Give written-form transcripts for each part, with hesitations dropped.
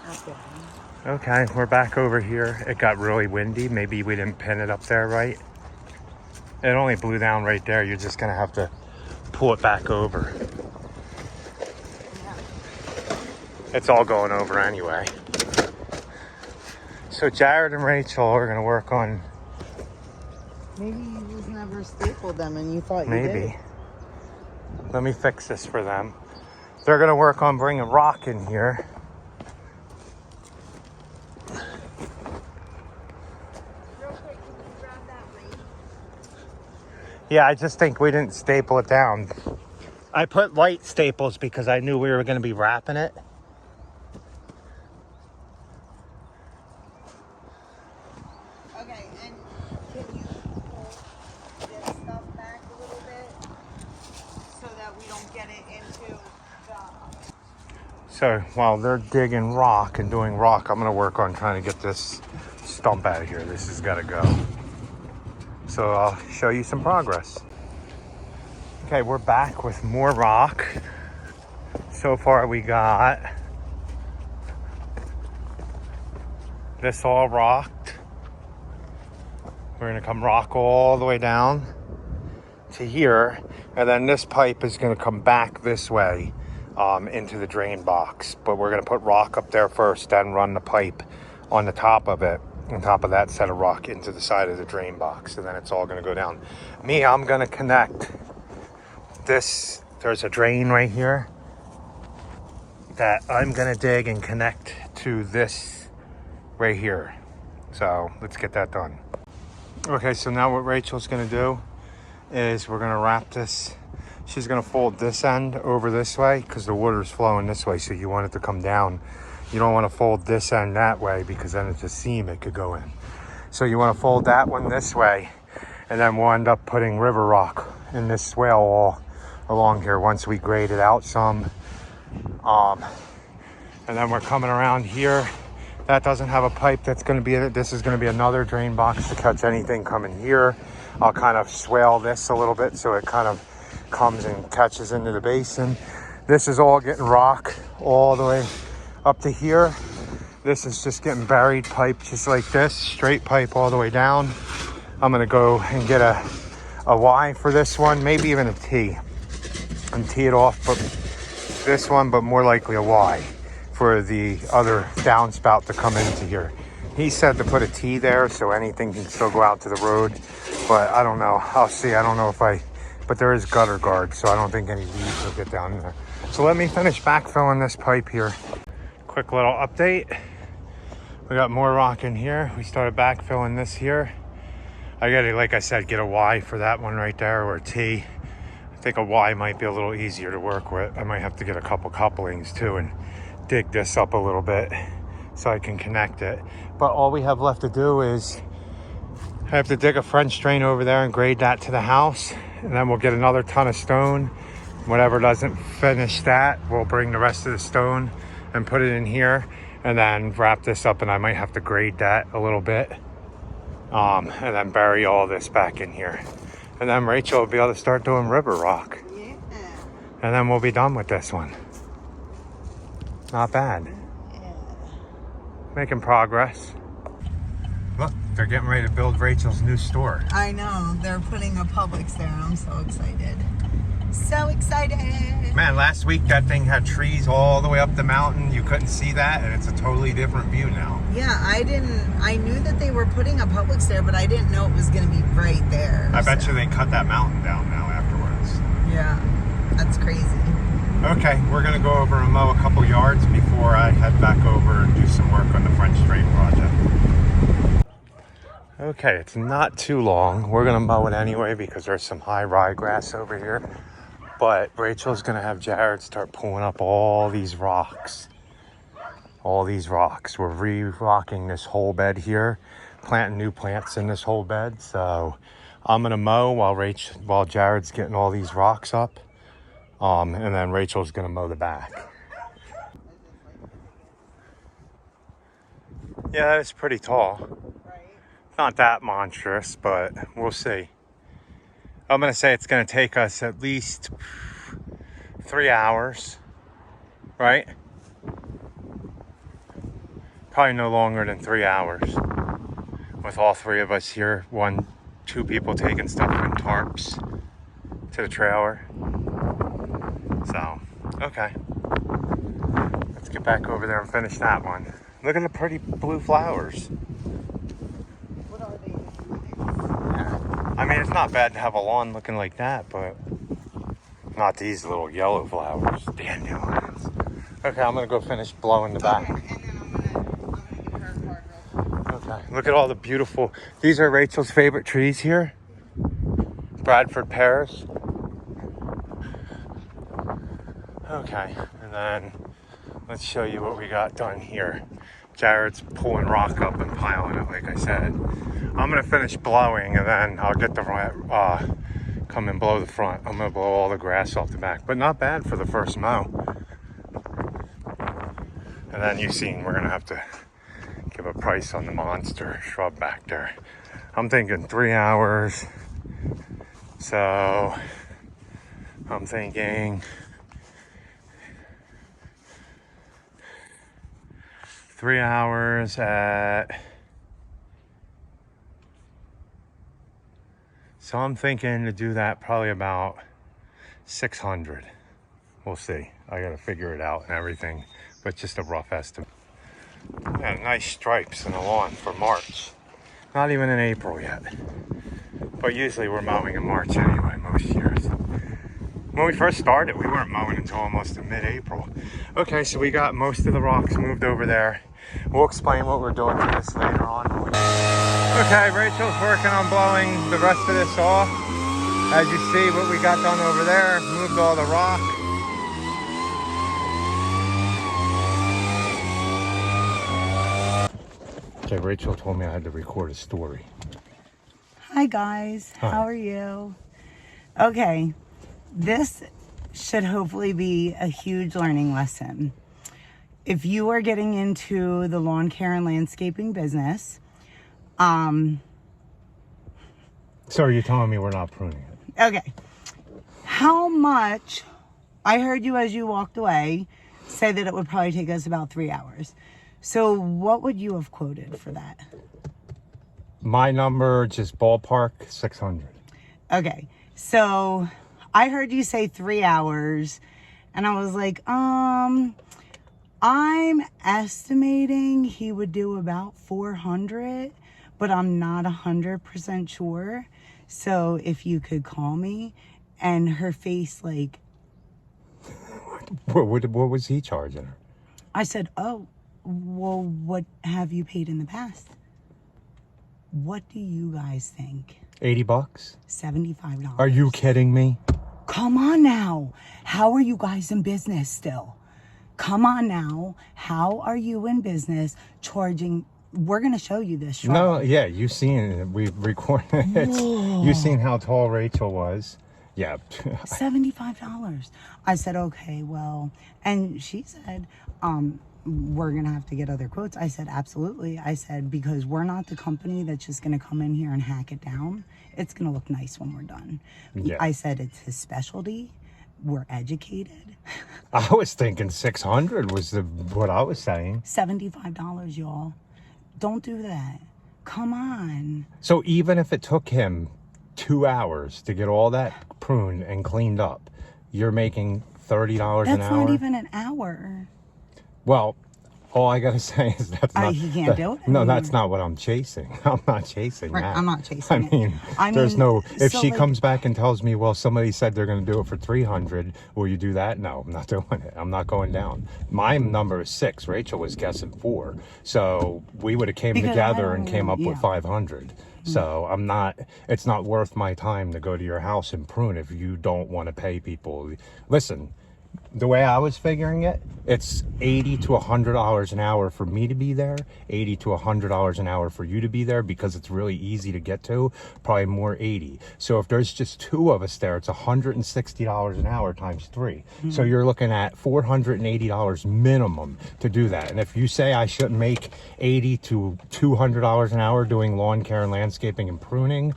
Okay. Okay, we're back over here. It got really windy. Maybe we didn't pin it up there right. It only blew down right there. You're just gonna have to pull it back over. It's all going over anyway. So Jared and Rachel are gonna work on. Maybe you just never stapled them and you thought you did. Maybe. Let me fix this for them. They're gonna work on bringing rock in here. Yeah, I just think we didn't staple it down. I put light staples because I knew we were going to be wrapping it. Okay, and can you pull this stuff back a little bit so that we don't get it into the... So while they're digging rock and doing rock, I'm going to work on trying to get this stump out of here. This has got to go. So I'll show you some progress. Okay, we're back with more rock. So far we got this all rocked. We're gonna come rock all the way down to here, and then this pipe is gonna come back this way into the drain box. But we're gonna put rock up there first, then run the pipe on the top of it, on top of that set of rock into the side of the drain box, and then it's all gonna go down. I'm gonna connect this. There's a drain right here that I'm gonna dig and connect to this right here. So let's get that done. Okay, so now what Rachel's gonna do is we're gonna wrap this. She's gonna fold this end over this way because the water's flowing this way, so you want it to come down. You don't want to fold this end that way because then it's a seam it could go in. So you want to fold that one this way, and then we'll end up putting river rock in this swale all along here once we grade it out some. And then we're coming around here. That doesn't have a pipe. That's going to be it. This is going to be another drain box to catch anything coming here. I'll kind of swale this a little bit so it kind of comes and catches into the basin. This is all getting rock all the way up to here. This is just getting buried pipe just like this, straight pipe all the way down. I'm gonna go and get a Y for this one, maybe even a T, and tee it off, but this one, but more likely a Y for the other downspout to come into here. He said to put a T there so anything can still go out to the road, but I don't know. I'll see. I don't know if but there is gutter guard, so I don't think any leaves will get down there. So let me finish backfilling this pipe here. Quick little update. We got more rock in here. We started backfilling this here. I gotta, like I said, get a Y for that one right there, or a T. I think a Y might be a little easier to work with. I might have to get a couple couplings too and dig this up a little bit so I can connect it. But all we have left to do is I have to dig a French drain over there and grade that to the house, and then we'll get another ton of stone. Whatever doesn't finish that, we'll bring the rest of the stone and put it in here, and then wrap this up, and I might have to grade that a little bit, and then bury all this back in here, and then Rachel will be able to start doing river rock. Yeah. And then we'll be done with this one. Not bad. Yeah. Making progress. Look, they're getting ready to build Rachel's new store. I know. They're putting a Publix there. I'm so excited. So excited. Man, last week that thing had trees all the way up the mountain. You couldn't see that, and it's a totally different view now. Yeah, I knew that they were putting a Publix there, but I didn't know it was going to be right there. I bet you they cut that mountain down now afterwards. Yeah, that's crazy. Okay, we're going to go over and mow a couple yards before I head back over and do some work on the French drain project. Okay, it's not too long. We're going to mow it anyway because there's some high ryegrass over here. But Rachel's going to have Jared start pulling up all these rocks. All these rocks. We're re-rocking this whole bed here, planting new plants in this whole bed. So I'm going to mow while Jared's getting all these rocks up. And then Rachel's going to mow the back. Yeah, it's pretty tall. Not that monstrous, but we'll see. I'm going to say it's going to take us at least 3 hours, right? Probably no longer than 3 hours. With all three of us here, two people taking stuff in tarps to the trailer. So, okay. Let's get back over there and finish that one. Look at the pretty blue flowers. What are they? Yeah. I mean, it's not bad to have a lawn looking like that, but not these little yellow flowers. Dandelions. Okay, I'm gonna go finish blowing the back. Okay, and then I'm gonna give her a card real quick. Okay, look at all the beautiful, these are Rachel's favorite trees here. Bradford pears. Okay, and then let's show you what we got done here. Jared's pulling rock up and piling it, like I said. I'm gonna finish blowing and then I'll get the come and blow the front. I'm gonna blow all the grass off the back, but not bad for the first mow. And then you've seen we're gonna have to give a price on the monster shrub back there. I'm thinking 3 hours. So I'm thinking 3 hours at, so I'm thinking to do that probably about 600. We'll see. I gotta figure it out and everything, but just a rough estimate. Yeah, nice stripes in the lawn for March. Not even in April yet. But usually we're mowing in March anyway, most years. When we first started, we weren't mowing until almost mid-April. Okay, so we got most of the rocks moved over there. We'll explain what we're doing to this later on. Okay, Rachel's working on blowing the rest of this off. As you see what we got done over there, moved all the rock. Okay, Rachel told me I had to record a story. Hi guys, Hi. How are you? Okay, this should hopefully be a huge learning lesson. If you are getting into the lawn care and landscaping business, So are you telling me we're not pruning it? okay, how much, I heard you as you walked away say that it would probably take us about 3 hours. So what would you have quoted for that? My number, just ballpark, 600. Okay, so I heard you say 3 hours, and I was like, I'm estimating he would do about 400, but I'm not 100% sure. So if you could call me, and her face like, What was he charging her? I said, oh, well, what have you paid in the past? What do you guys think? 80 bucks? $75. Are you kidding me? Come on now. How are you guys in business still? Come on now. How are you in business charging? We're going to show you this. Shrub. No, yeah, you seen it. We recorded it. You seen how tall Rachel was. Yeah. $75. I said, okay, well, and she said, we're going to have to get other quotes. I said, absolutely. I said, because we're not the company that's just going to come in here and hack it down. It's going to look nice when we're done. Yeah. I said, it's his specialty. We're educated. I was thinking 600 was what I was saying. $75, y'all. Don't do that. Come on. So even if it took him 2 hours to get all that pruned and cleaned up, you're making $30 an hour? That's not even an hour. Well, all I gotta say is that's not. He can't do it? No, that's not what I'm chasing. I'm not chasing Right, that. I'm not chasing it. There's no. If so she like- comes back and tells me, well, somebody said they're gonna do it for 300, will you do that? No, I'm not doing it. I'm not going down. My number is 6. Rachel was guessing 4, so we would have came Because together I and don't came know, up with yeah. 500. So I'm not. It's not worth my time to go to your house and prune if you don't want to pay people. Listen. The way I was figuring it, it's $80 to $100 an hour for me to be there, $80 to $100 an hour for you to be there, because it's really easy to get to, probably more 80. So if there's just 2 of us there, it's $160 an hour times 3. So you're looking at $480 minimum to do that. And if you say I shouldn't make $80 to $200 an hour doing lawn care and landscaping and pruning,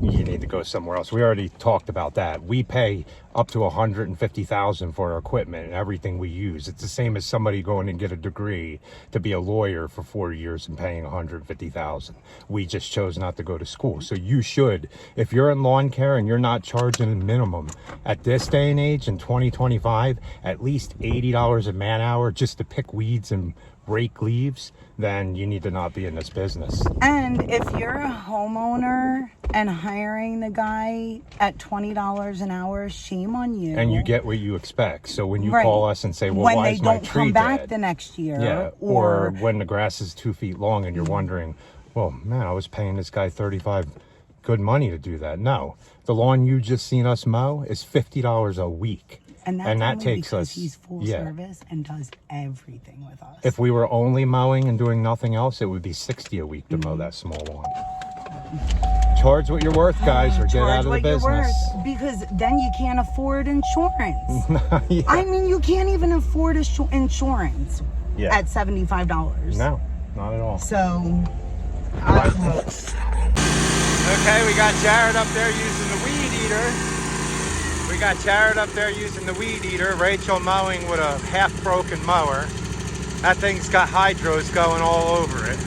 you need to go somewhere else. We already talked about that. We pay up to 150,000 for our equipment and everything we use. It's the same as somebody going and get a degree to be a lawyer for 4 years and paying 150,000. We just chose not to go to school. So you should, if you're in lawn care and you're not charging a minimum at this day and age in 2025, at least $80 a man hour just to pick weeds and rake leaves, then you need to not be in this business. And if you're a homeowner and hiring the guy at $20 an hour, shame on you. And you get what you expect. So when you Right. call us and say, well, when why they is my don't tree come back dead? the next year, Yeah, or when the grass is 2 feet long and you're wondering, well, man, I was paying this guy 35 good money to do that. No, the lawn you just seen us mow is $50 a week. and that's that only takes because us, he's full yeah. service and does everything with us. If we were only mowing and doing nothing else, it would be $60 a week to mow that small lawn. Charge what you're worth, guys, or get Charge out of the what you're business. worth, because then you can't afford insurance. Yeah. I mean, you can't even afford insurance Yeah. at $75. No, not at all. So, Okay, we got Jared up there using the weed eater. We got Jared up there using the weed eater. Rachel mowing with a half-broken mower. That thing's got hydros going all over it.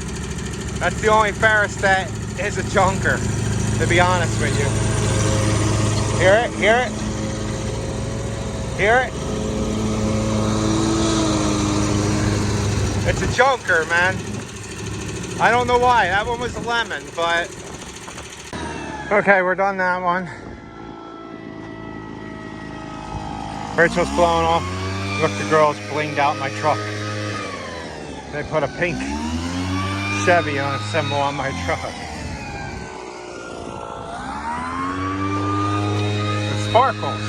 That's the only Ferris that is a junker, to be honest with you. Hear it? Hear it? Hear it? It's a junker, man. I don't know why. That one was a lemon, but... Okay, we're done that one. Rachel's blowing off. Look, the girls blinged out my truck. They put a pink Chevy on a symbol on my truck. It sparkles.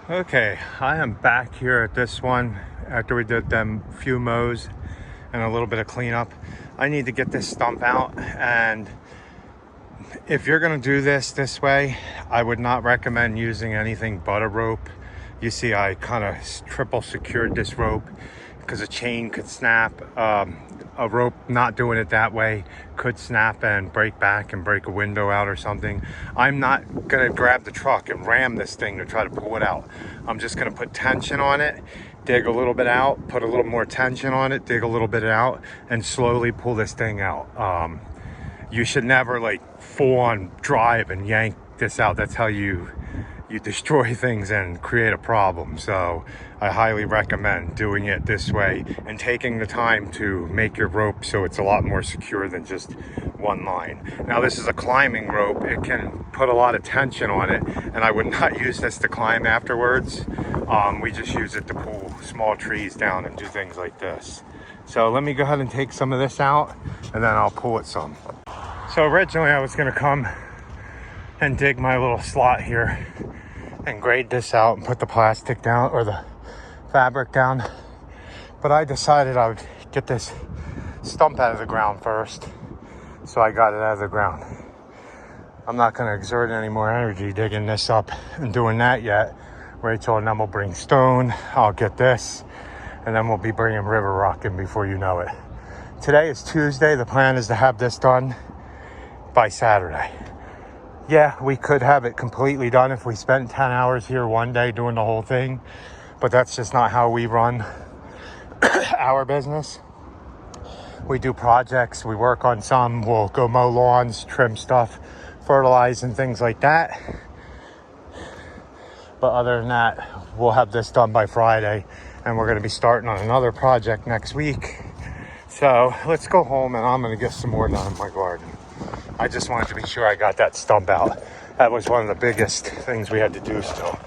Okay, I am back here at this one after we did them few mows and a little bit of cleanup. I need to get this stump out, and if you're gonna do this way, I would not recommend using anything but a rope. You see, I kind of triple secured this rope because a chain could snap. A rope not doing it that way could snap and break back and break a window out or something. I'm not gonna grab the truck and ram this thing to try to pull it out. I'm just gonna put tension on it, dig a little bit out, put a little more tension on it, dig a little bit out, and slowly pull this thing out. You should never like full on drive and yank this out. That's how you destroy things and create a problem. So I highly recommend doing it this way and taking the time to make your rope so it's a lot more secure than just one line. Now this is a climbing rope. It can put a lot of tension on it, and I would not use this to climb afterwards. We just use it to pull small trees down and do things like this. So let me go ahead and take some of this out, and then I'll pull it some. So originally I was gonna come and dig my little slot here and grade this out and put the plastic down, or the fabric down. But I decided I would get this stump out of the ground first. So I got it out of the ground. I'm not gonna exert any more energy digging this up and doing that yet. Rachel and them will bring stone, I'll get this, and then we'll be bringing river rock in before you know it. Today is Tuesday. The plan is to have this done by Saturday. Yeah, we could have it completely done if we spent 10 hours here one day doing the whole thing, but that's just not how we run our business. We do projects, we work on some, we'll go mow lawns, trim stuff, fertilize and things like that. But other than that, we'll have this done by Friday, and we're gonna be starting on another project next week. So let's go home, and I'm gonna get some more done in my garden. I just wanted to be sure I got that stump out. That was one of the biggest things we had to do still.